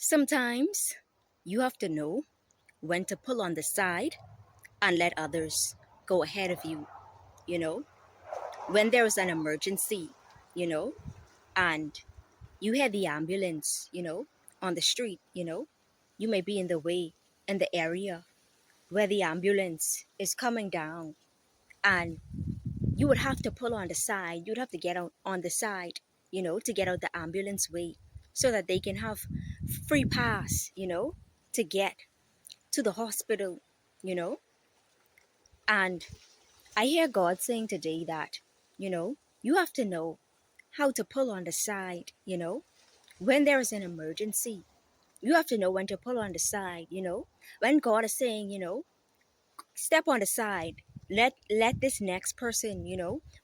Sometimes you have to know when to pull on the side and let others go ahead of you, you know, when there is an emergency, you know, and you hear the ambulance, on the street, you may be in the way in the area where the ambulance is coming down, and you would have to pull on the side, you'd have to get out on the side, to get out the ambulance way so that they can have free pass, to get to the hospital, you know? And I hear God saying today that, you have to know how to pull on the side, when there is an emergency. You have to know when to pull on the side, when God is saying, step on the side. Let this next person,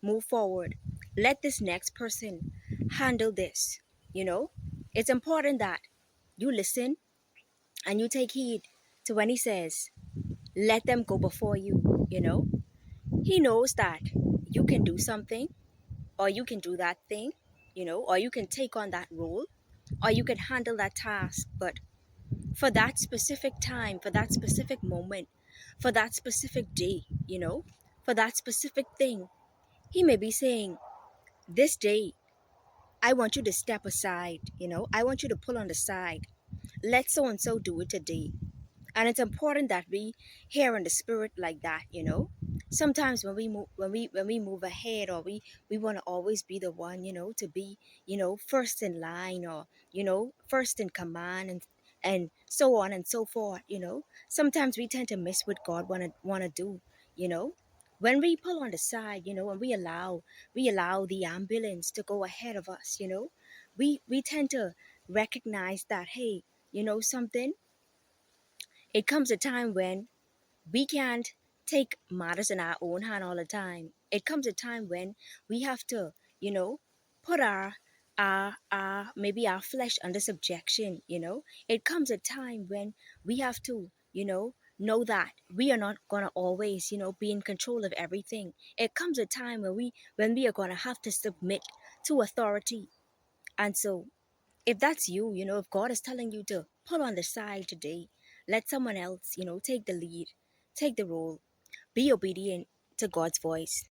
move forward. Let this next person handle this, you know? It's important that you listen and you take heed to when he says, let them go before you. He knows that you can do something, or you can do that thing, or you can take on that role, or you can handle that task. But for that specific time, for that specific moment, for that specific day, for that specific thing, he may be saying, this day, I want you to step aside, I want you to pull on the side. Let so and so do it today. And it's important that we hear in the spirit like that. Sometimes when we move ahead, or we want to always be the one, to be, first in line, or first in command, and so on and so forth. Sometimes we tend to miss what God wanna do, you know when we pull on the side, when we allow the ambulance to go ahead of us. We tend to recognize that, hey, something, it comes a time when we can't take matters in our own hand all the time. It comes a time when we have to, put our maybe our flesh under subjection. It comes a time when we have to, know that we are not gonna always, be in control of everything. It comes a time when we are gonna have to submit to authority. And so if that's you, if God is telling you to pull on the side today, let someone else, take the lead, take the role, be obedient to God's voice.